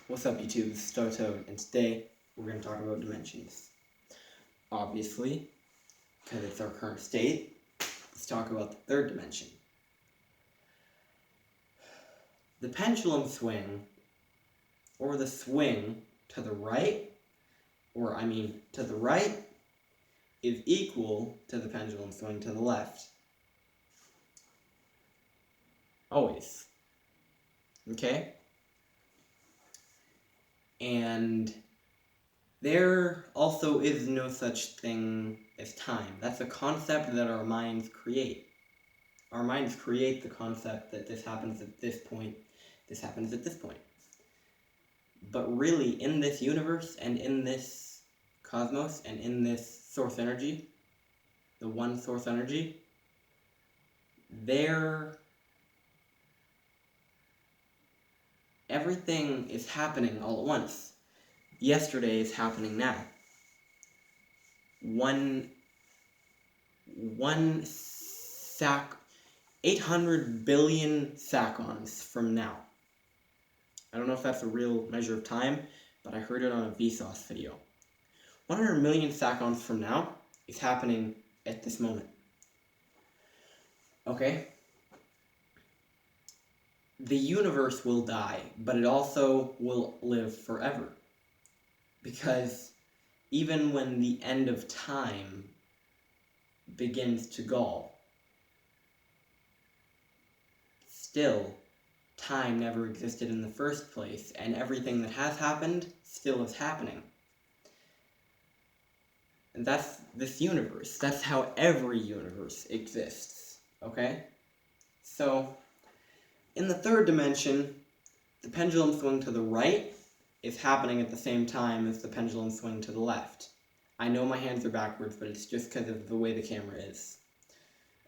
What's up, YouTube? This is Toad, and today we're going to talk about dimensions. Obviously, because it's our current state, let's talk about the third dimension. The pendulum swing, or the swing to the right, to the right, is equal to the pendulum swing to the left. Always. Okay? And there also is no such thing as time. That's a concept that our minds create. Our minds create the concept that this happens at this point, this happens at this point. But really, in this universe, and in this cosmos, and in this source energy, the one source energy, everything is happening all at once. Yesterday is happening now. One 800 billion seconds from now. I don't know if that's a real measure of time, but I heard it on a Vsauce video. 100 million seconds from now is happening at this moment. Okay? The universe will die, but it also will live forever. Because even when the end of time begins to gall, still, time never existed in the first place, and everything that has happened still is happening. And that's this universe. That's how every universe exists, okay? So, in the third dimension, the pendulum swing to the right is happening at the same time as the pendulum swing to the left. I know my hands are backwards, but it's just because of the way the camera is.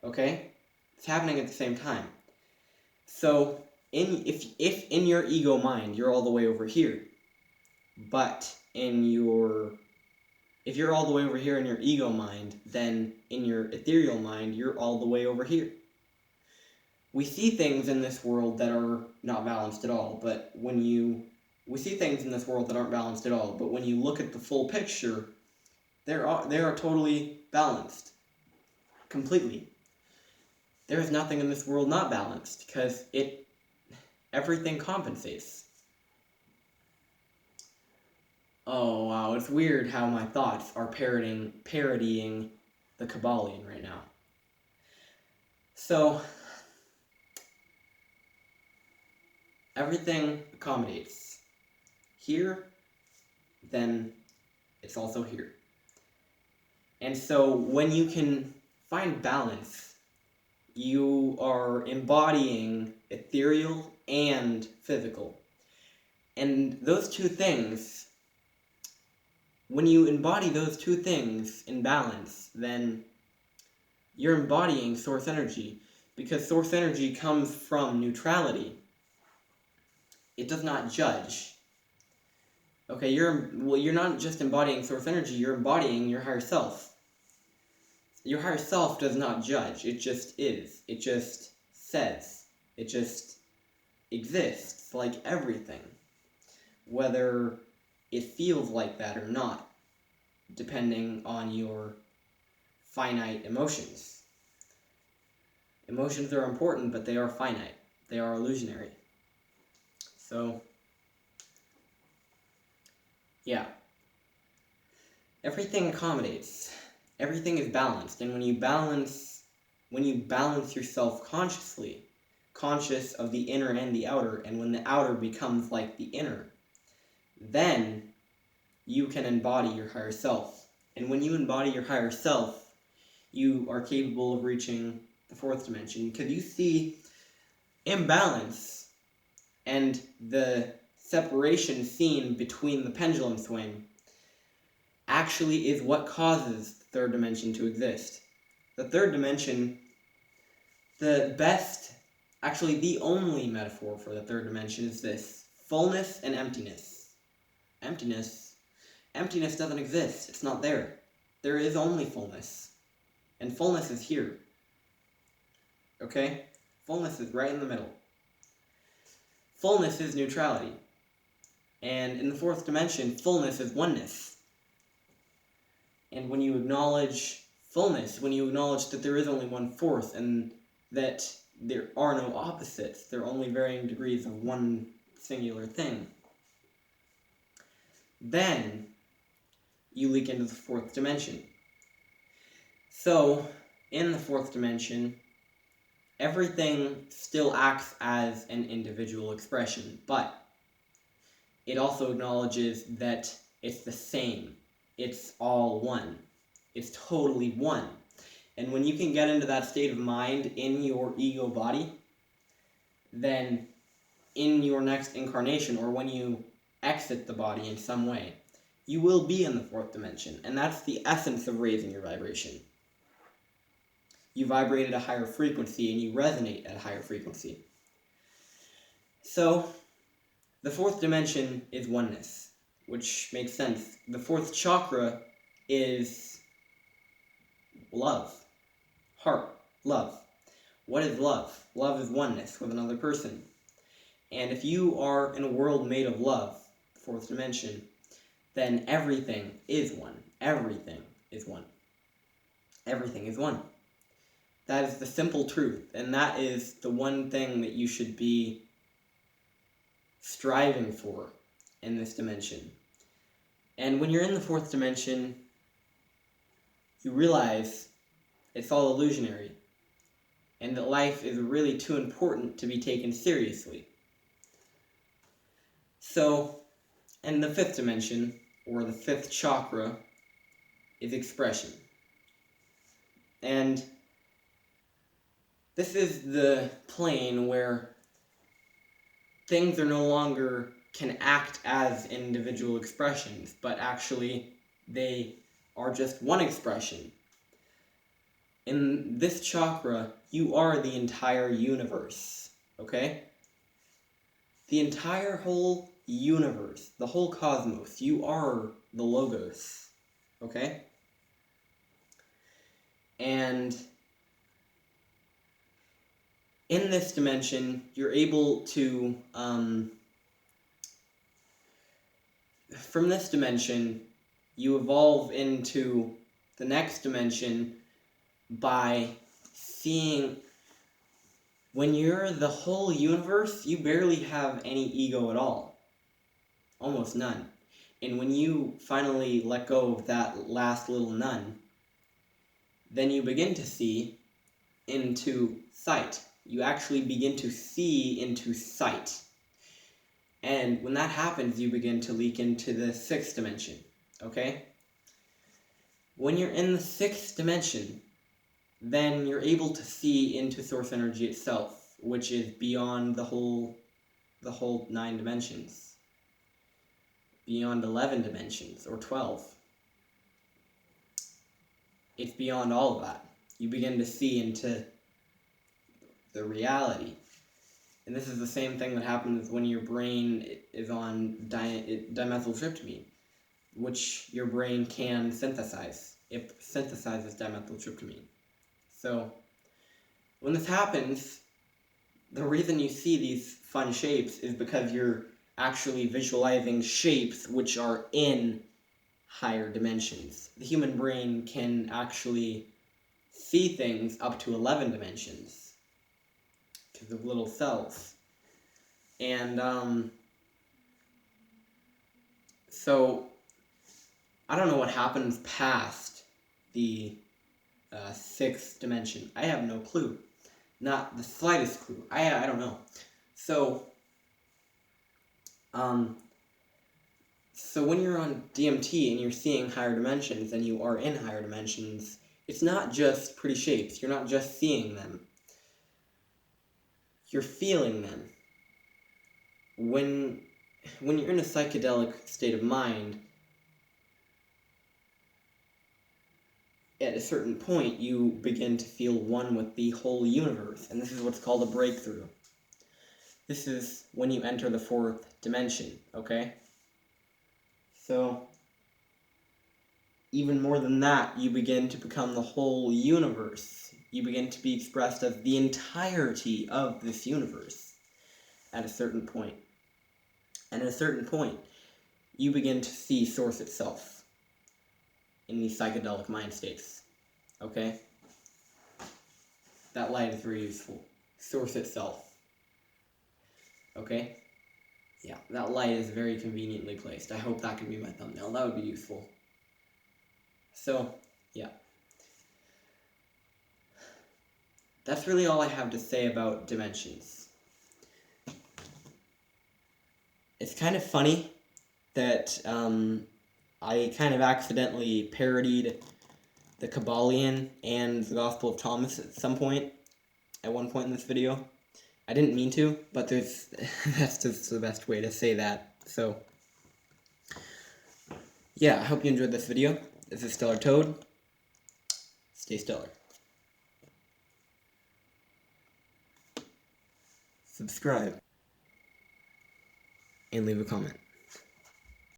Okay? It's happening at the same time. So, if in your ego mind, you're all the way over here, but if you're all the way over here in your ego mind, then in your ethereal mind, you're all the way over here. We see things in this world that are not balanced at all, but when you look at the full picture, they are totally balanced. Completely. There is nothing in this world not balanced, because everything compensates. Oh wow, it's weird how my thoughts are parodying the Kybalion right now. So, everything accommodates. Here, then it's also here. And so when you can find balance, you are embodying ethereal and physical. And those two things, when you embody those two things in balance, then you're embodying source energy, because source energy comes from neutrality. It does not judge. Okay, you're not just embodying source energy, you're embodying your higher self. Your higher self does not judge, it just is. It just says. It just exists, like everything. Whether it feels like that or not, depending on your finite emotions. Emotions are important, but they are finite. They are illusionary. So, yeah. Everything accommodates. Everything is balanced, and when you balance yourself consciously, conscious of the inner and the outer, and when the outer becomes like the inner, then you can embody your higher self. And when you embody your higher self, you are capable of reaching the fourth dimension, because you see imbalance and the separation seen between the pendulum swing actually is what causes the third dimension to exist. The third dimension, the only metaphor for the third dimension is this: fullness and emptiness. Emptiness doesn't exist. It's not there. There is only fullness. And fullness is here. Okay? Fullness is right in the middle. Fullness is neutrality. And in the fourth dimension, fullness is oneness. And when you acknowledge fullness, when you acknowledge that there is only one fourth and that there are no opposites, there are only varying degrees of one singular thing, then you leak into the fourth dimension. So, in the fourth dimension, everything still acts as an individual expression, but it also acknowledges that it's the same. It's all one. It's totally one. And when you can get into that state of mind in your ego body, then in your next incarnation, or when you exit the body in some way, you will be in the fourth dimension. And that's the essence of raising your vibration. You vibrate at a higher frequency and you resonate at a higher frequency. So, the fourth dimension is oneness, which makes sense. The fourth chakra is love. Heart. Love. What is love? Love is oneness with another person. And if you are in a world made of love, fourth dimension, then everything is one. Everything is one. Everything is one. That is the simple truth, and that is the one thing that you should be striving for in this dimension. And when you're in the fourth dimension, you realize it's all illusionary, and that life is really too important to be taken seriously. So, in the fifth dimension, or the fifth chakra, is expression. And this is the plane where things are no longer can act as individual expressions, but actually they are just one expression. In this chakra, you are the entire universe, okay? The entire whole universe, the whole cosmos, you are the Logos, okay? And in this dimension, you're able to, from this dimension, you evolve into the next dimension by seeing, when you're the whole universe, you barely have any ego at all. Almost none. And when you finally let go of that last little none, then you begin to see into sight. You actually begin to see into sight. And when that happens, you begin to leak into the sixth dimension, okay? When you're in the sixth dimension, then you're able to see into source energy itself, which is beyond the whole 9 dimensions. Beyond 11 dimensions, or 12. It's beyond all of that. You begin to see into the reality. And this is the same thing that happens when your brain is on dimethyltryptamine, which your brain can synthesize. It synthesizes dimethyltryptamine. So, when this happens, the reason you see these fun shapes is because you're actually visualizing shapes which are in higher dimensions. The human brain can actually see things up to 11 dimensions because of little cells. And so I don't know what happens past the sixth dimension. I have no clue. Not the slightest clue. I don't know. So when you're on DMT and you're seeing higher dimensions and you are in higher dimensions, it's not just pretty shapes. You're not just seeing them. You're feeling them. When you're in a psychedelic state of mind, at a certain point, you begin to feel one with the whole universe, and this is what's called a breakthrough. This is when you enter the fourth dimension, okay? So, even more than that, you begin to become the whole universe. You begin to be expressed as the entirety of this universe at a certain point. And at a certain point, you begin to see Source itself in these psychedelic mind states. Okay? That light is very useful. Source itself. Okay? Yeah, that light is very conveniently placed. I hope that can be my thumbnail. That would be useful. So, yeah. That's really all I have to say about dimensions. It's kind of funny that I kind of accidentally parodied the Kabbalion and the Gospel of Thomas at one point in this video. I didn't mean to, but that's just the best way to say that. So, yeah, I hope you enjoyed this video. This is Stellar Toad. Stay stellar. Subscribe. And leave a comment.